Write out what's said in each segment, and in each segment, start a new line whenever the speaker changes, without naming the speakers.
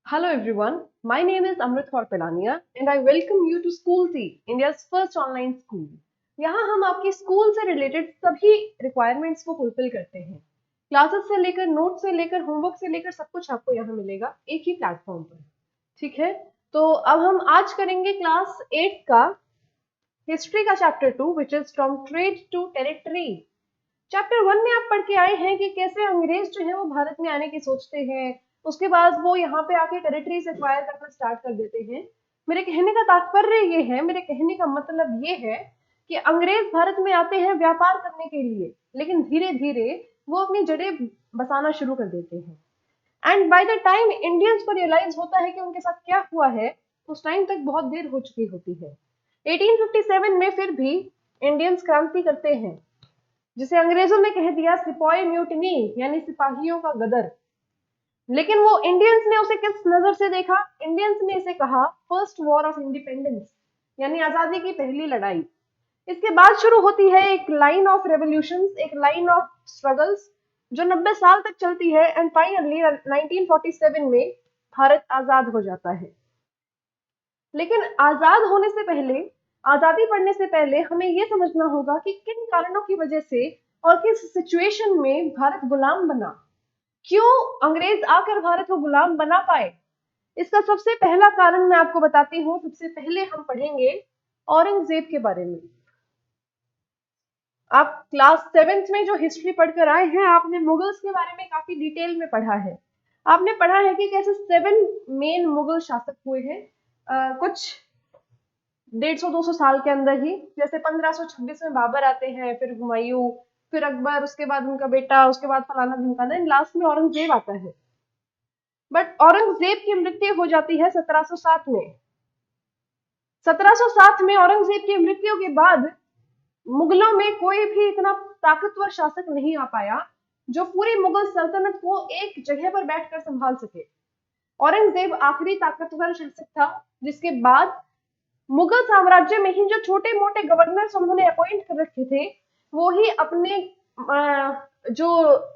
Hello everyone, my name is Amrit Kaur Pelania and I welcome you to School T, India's first online school. यहाँ हम आपके school से related सभी requirements को fulfil करते हैं। क्लासेस से लेकर नोट से लेकर होमवर्क से लेकर सब कुछ आपको यहाँ मिलेगा एक ही प्लेटफॉर्म पर। ठीक है, तो अब हम आज करेंगे क्लास 8 का हिस्ट्री का chapter 2 which is from trade to territory. Chapter 1 में आप पढ़ के आए हैं कि कैसे अंग्रेज जो है वो भारत में आने की सोचते हैं, उसके बाद वो यहाँ पे आके टेरिटरीज एक्वायर करना स्टार्ट कर देते हैं। मेरे कहने का तात्पर्य ये है, मेरे कहने का मतलब ये है कि अंग्रेज भारत में आते हैं व्यापार करने के लिए, लेकिन धीरे धीरे वो अपनी जड़ें बसाना शुरू कर देते हैं। And by the time Indians को रियलाइज होता है कि उनके साथ क्या हुआ है, उस टाइम तक बहुत देर हो चुकी होती है। 1857 में फिर भी इंडियंस क्रांति करते हैं, जिसे अंग्रेजों ने कह दिया सिपाही म्यूटिनी, यानी सिपाहियों का गदर। लेकिन वो इंडियंस ने उसे किस नजर से देखा? इंडियंस ने इसे कहा फर्स्ट वॉर ऑफ इंडिपेंडेंस, यानी आजादी की पहली लड़ाई। इसके बाद शुरू होती है एक लाइन ऑफ रेवोल्यूशंस, एक लाइन ऑफ स्ट्रगल्स जो 90 साल तक चलती है एंड फाइनली 1947 में भारत आजाद हो जाता है। लेकिन आजाद होने से पहले, आजादी पढ़ने से पहले हमें यह समझना होगा कि किन कारणों की वजह से और किस सिचुएशन में भारत गुलाम बना, क्यों अंग्रेज आकर भारत को गुलाम बना पाए। इसका सबसे पहला कारण मैं आपको बताती हूँ। सबसे पहले हम पढ़ेंगे औरंगजेब के बारे में। आप क्लास 7th में जो हिस्ट्री पढ़कर आए हैं, आपने मुगल्स के बारे में काफी डिटेल में पढ़ा है। आपने पढ़ा है कि कैसे 7 मेन मुगल शासक हुए हैं कुछ 150-200 साल के अंदर ही। जैसे 1526 में बाबर आते हैं, फिर हुमायूं, फिर अकबर, उसके बाद उनका बेटा, उसके बाद फलाना ढिमकाना, एंड लास्ट में औरंगजेब आता है। बट औरंगजेब की मृत्यु हो जाती है 1707 में। 1707 में औरंगजेब की मृत्यु के बाद मुगलों में कोई भी इतना ताकतवर शासक नहीं आ पाया जो पूरी मुगल सल्तनत को एक जगह पर बैठकर संभाल सके। औरंगजेब आखिरी ताकतवर शासक था, जिसके बाद मुगल साम्राज्य में ही जो छोटे मोटे गवर्नर्स उन्होंने अपॉइंट कर रखे थे, वो ही अपने जो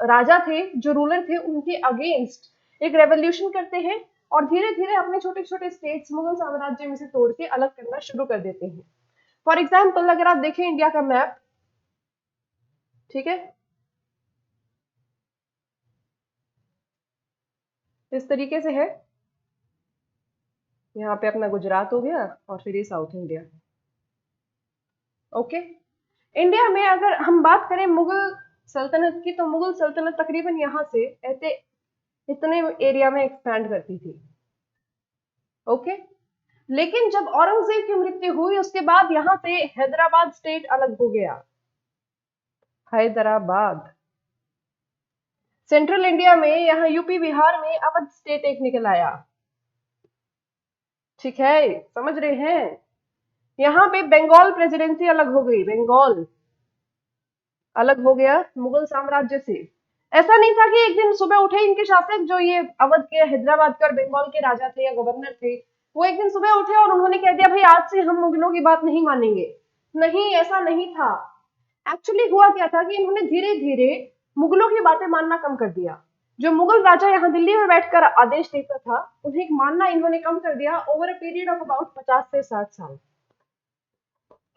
राजा थे, जो रूलर थे, उनके अगेंस्ट एक रेवोल्यूशन करते हैं और धीरे धीरे अपने छोटे छोटे स्टेट्स मुगल साम्राज्य में से तोड़ के अलग करना शुरू कर देते हैं। फॉर एग्जाम्पल अगर आप देखें इंडिया का मैप, ठीक है, इस तरीके से है। यहाँ पे अपना गुजरात हो गया और फिर ये साउथ इंडिया। ओके, इंडिया में अगर हम बात करें मुगल सल्तनत की, तो मुगल सल्तनत तकरीबन यहाँ से ऐसे इतने एरिया में एक्सपैंड करती थी। ओके, लेकिन जब औरंगजेब की मृत्यु हुई, उसके बाद यहाँ से हैदराबाद स्टेट अलग हो गया। हैदराबाद सेंट्रल इंडिया में, यहाँ यूपी बिहार में अवध स्टेट एक निकल आया। ठीक है, समझ रहे हैं? यहाँ पे बंगाल प्रेसिडेंसी अलग हो गई, बंगाल अलग हो गया मुगल साम्राज्य से। ऐसा नहीं था कि एक दिन सुबह उठे इनके शासक, जो ये अवध के, हैदराबाद के और बंगाल के राजा थे या गवर्नर थे, वो एक दिन सुबह उठे और उन्होंने कह दिया भाई आज से हम मुगलों की बात नहीं मानेंगे। नहीं, ऐसा नहीं था। एक्चुअली हुआ क्या था कि इन्होंने धीरे धीरे मुगलों की बातें मानना कम कर दिया। जो मुगल राजा यहाँ दिल्ली में बैठकर आदेश देता था, उन्हें मानना इन्होंने कम कर दिया over a period of about 50 से 60 साल।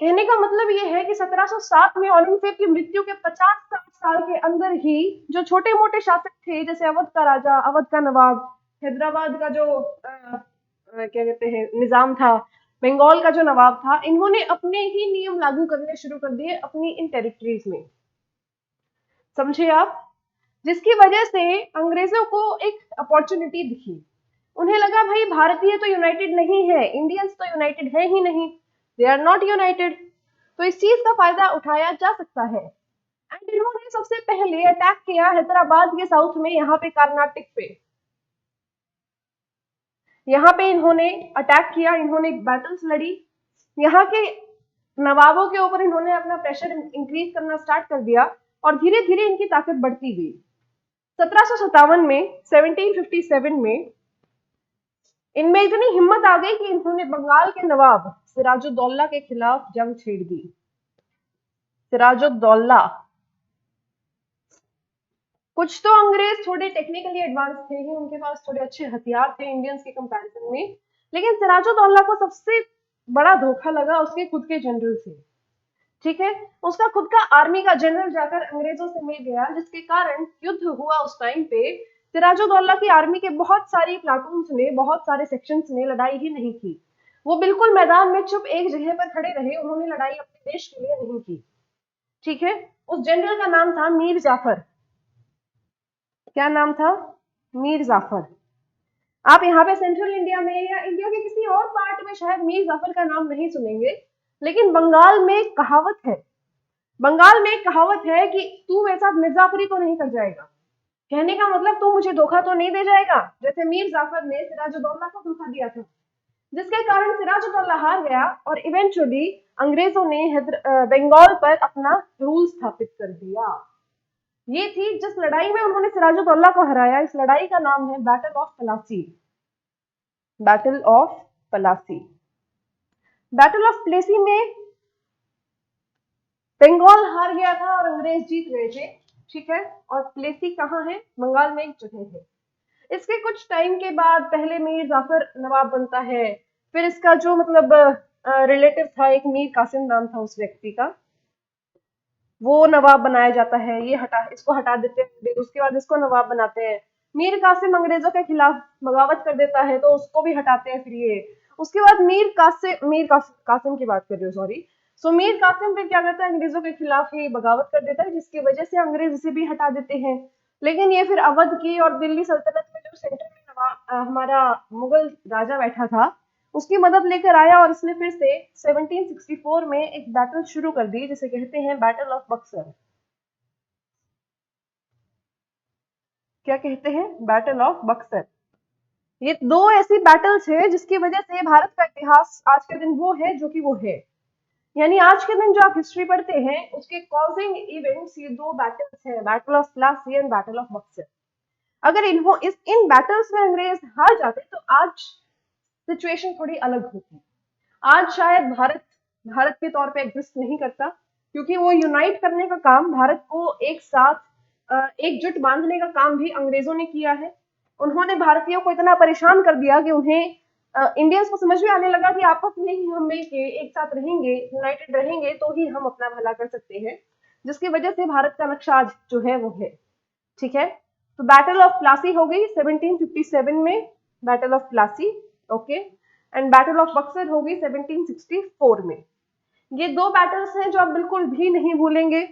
कहने का मतलब ये है कि 1707 में औरंगजेब की मृत्यु के 50-60 साल के अंदर ही जो छोटे मोटे शासक थे, जैसे अवध का राजा, अवध का नवाब, हैदराबाद का जो क्या कहते हैं निजाम था, बंगाल का जो नवाब था, इन्होंने अपने ही नियम लागू करने शुरू कर दिए अपनी इन टेरिटरीज में। समझे आप? जिसकी वजह से अंग्रेजों को एक अपॉर्चुनिटी दिखी। उन्हें लगा भाई भारतीय तो यूनाइटेड नहीं है, इंडियंस तो यूनाइटेड है ही नहीं, दे आर नॉट यूनाइटेड, तो इस चीज का फायदा उठाया जा सकता है। एंड इन्होंने सबसे पहले अटैक किया हैदराबाद के साउथ में, यहाँ पे कर्नाटक पे, यहाँ पे इन्होंने अटैक किया, इन्होंने बैटल्स लड़ी, यहाँ के नवाबों के ऊपर इन्होंने अपना प्रेशर इंक्रीज करना स्टार्ट कर दिया और धीरे धीरे इनकी ताकत बढ़ती गई। 1757 में, 1757 में इनमें इतनी हिम्मत आ गई कि इन्होंने बंगाल के नवाब सिराजुद्दौला के खिलाफ जंग छेड़ दी। सिराजुद्दौला कुछ तो अंग्रेज थोड़े टेक्निकली एडवांस थे ही, उनके पास थोड़े अच्छे हथियार थे इंडियंस के कंपैरिजन में, लेकिन सिराजुद्दौला को सबसे बड़ा धोखा लगा उसके खुद के जनरल से। ठीक है, उसका खुद का आर्मी का जनरल जाकर अंग्रेजों से मिल गया, जिसके कारण युद्ध हुआ उस टाइम पे। सिराजुद्दौला की आर्मी के बहुत सारी प्लाटून्स ने, बहुत सारे सेक्शंस ने लड़ाई ही नहीं की। वो बिल्कुल मैदान में चुप एक जगह पर खड़े रहे, उन्होंने लड़ाई अपने देश के लिए नहीं की। ठीक है, उस जनरल का नाम था मीर जाफर। क्या नाम था? मीर जाफर। आप यहाँ पे सेंट्रल इंडिया में या इंडिया के किसी और पार्ट में शायद मीर जाफर का नाम नहीं सुनेंगे, लेकिन बंगाल में एक कहावत है, बंगाल में एक कहावत है कि तू मेरे साथ मिर्जाफरी तो नहीं कर जाएगा। कहने का मतलब तू मुझे धोखा तो नहीं दे जाएगा, जैसे मीर जाफर ने सिराजुद्दौला को धोखा दिया था, जिसके कारण सिराजुद्दौला हार गया और इवेंचुअली अंग्रेजों ने बंगाल पर अपना रूल स्थापित कर दिया। ये थी जिस लड़ाई में उन्होंने सिराजुद्दौला को हराया। इस लड़ाई का नाम है battle of Plassey. Battle of Plassey. Battle of Plassey में बंगाल हार गया था और अंग्रेज जीत गए थे। ठीक है, और प्लेसी कहाँ है? बंगाल में एक जगह है। इसके कुछ टाइम के बाद पहले मीर जाफर नवाब बनता है, फिर इसका जो मतलब रिलेटिव था, एक मीर कासिम नाम था उस व्यक्ति का, वो नवाब बनाया जाता है। ये इसको हटा देते हैं, फिर उसके बाद इसको नवाब बनाते हैं। मीर कासिम अंग्रेजों के खिलाफ बगावत कर देता है तो उसको भी हटाते हैं। फिर ये उसके बाद मीर कासिम की बात कर रही हूँ, सॉरी। सो मीर कासिम फिर क्या करता है, अंग्रेजों के खिलाफ ही बगावत कर देता है, जिसकी वजह से अंग्रेज इसे भी हटा देते हैं। लेकिन ये फिर अवध की और दिल्ली सल्तनत में जो सेंटर में हमारा मुगल राजा बैठा था, उसकी मदद लेकर आया और इसने फिर से 1764 में एक बैटल शुरू कर दी, जिसे कहते हैं बैटल ऑफ बक्सर। क्या कहते हैं? Battle of Buxar. ये दो ऐसी बैटल्स है जिसकी वजह से भारत का इतिहास आज के दिन वो है जो कि वो है। यानी आज के दिन जो आप हिस्ट्री पढ़ते हैं उसके कॉजिंग इवेंट्स ये दो बैटल्स हैं, battle of Plassey and battle of Buxar. अगर इन बैटल्स में अंग्रेज हार जाते तो आज सिचुएशन थोड़ी अलग होती। आज शायद भारत भारत के तौर पे एग्जिस्ट नहीं करता, क्योंकि वो यूनाइट करने का काम, भारत को एक साथ एकजुट बांधने का काम भी अंग्रेजों ने किया है। उन्होंने भारतीयों को इतना परेशान कर दिया कि उन्हें इंडियंस को समझ में आने लगा कि आपस में ही हम मिलके एक साथ रहेंगे, यूनाइटेड रहेंगे तो ही हम अपना भला कर सकते हैं, जिसकी वजह से भारत का नक्शा आज जो है वो है। ठीक है, तो बैटल ऑफ प्लासी हो गई 1757 में, battle of Plassey. Okay, and battle of Buxar हो गई 1764 में। ये दो बैटल्स हैं जो आप बिल्कुल भी नहीं भूलेंगे।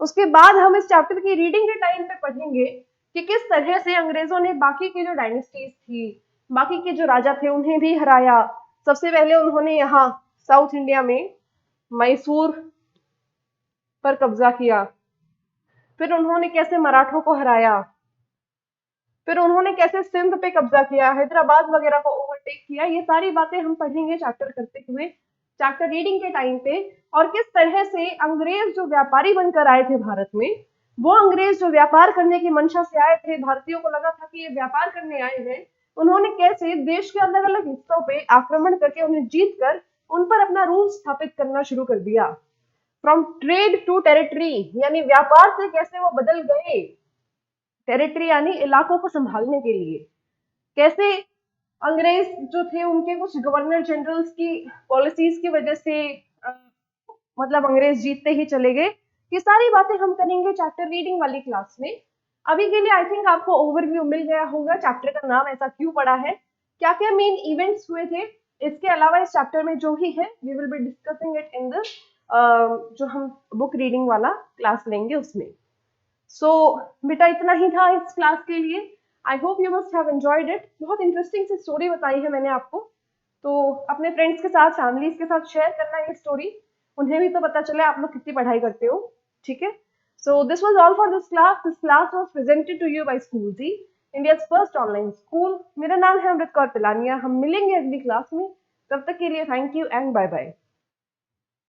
उसके बाद हम इस चैप्टर की रीडिंग के टाइम पे पढ़ेंगे कि किस तरह से अंग्रेजों ने बाकी की जो डायनेस्टीज थी, बाकी के जो राजा थे, उन्हें भी हराया। सबसे पहले उन्होंने यहाँ साउथ इंडिया में मैसूर पर कब्जा किया, फिर उन्होंने कैसे मराठों को हराया, फिर उन्होंने कैसे सिंध पे कब्जा किया, हैदराबाद वगैरह को ओवरटेक किया। ये सारी बातें हम पढ़ेंगे चैप्टर करते हुए, चैप्टर रीडिंग के टाइम पे। और किस तरह से अंग्रेज जो व्यापारी बनकर आए थे भारत में, वो अंग्रेज जो व्यापार करने की मंशा से आए थे, भारतीयों को लगा था कि ये व्यापार करने आए हैं, उन्होंने कैसे देश के अलग अलग हिस्सों पे आक्रमण करके उन्हें जीत कर उन पर अपना रूल स्थापित करना शुरू कर दिया। फ्रॉम ट्रेड टू टेरिटरी, यानी व्यापार से कैसे वो बदल गए टेरिटरी यानी इलाकों को संभालने के लिए। कैसे अंग्रेज जो थे उनके कुछ गवर्नर जनरल्स की पॉलिसीज की वजह से अ, मतलब अंग्रेज जीतते ही चले गए। ये सारी बातें हम करेंगे चैप्टर रीडिंग वाली क्लास में। अभी के लिए आई थिंक आपको ओवरव्यू मिल गया होगा चैप्टर का नाम ऐसा क्यों पड़ा है, क्या क्या मेन इवेंट्स हुए थे। इसके अलावा इस चैप्टर में जो भी है we will be discussing it in the जो हम बुक रीडिंग वाला क्लास लेंगे उसमें। सो बेटा इतना ही था इस क्लास के लिए। I hope you must have enjoyed it. बहुत इंटरेस्टिंग सी स्टोरी बताई है मैंने आपको, तो अपने फ्रेंड्स के साथ, फैमिलीज के साथ शेयर करना ये स्टोरी, उन्हें भी तो पता चले आप लोग कितनी पढ़ाई करते हो। ठीक है, so this was all for this class. This class was presented to you by school ji, India's first online school. मेरा नाम है अमृत कौर पिलानिया। हम मिलेंगे अगली क्लास में, तब तक के लिए thank you and bye bye.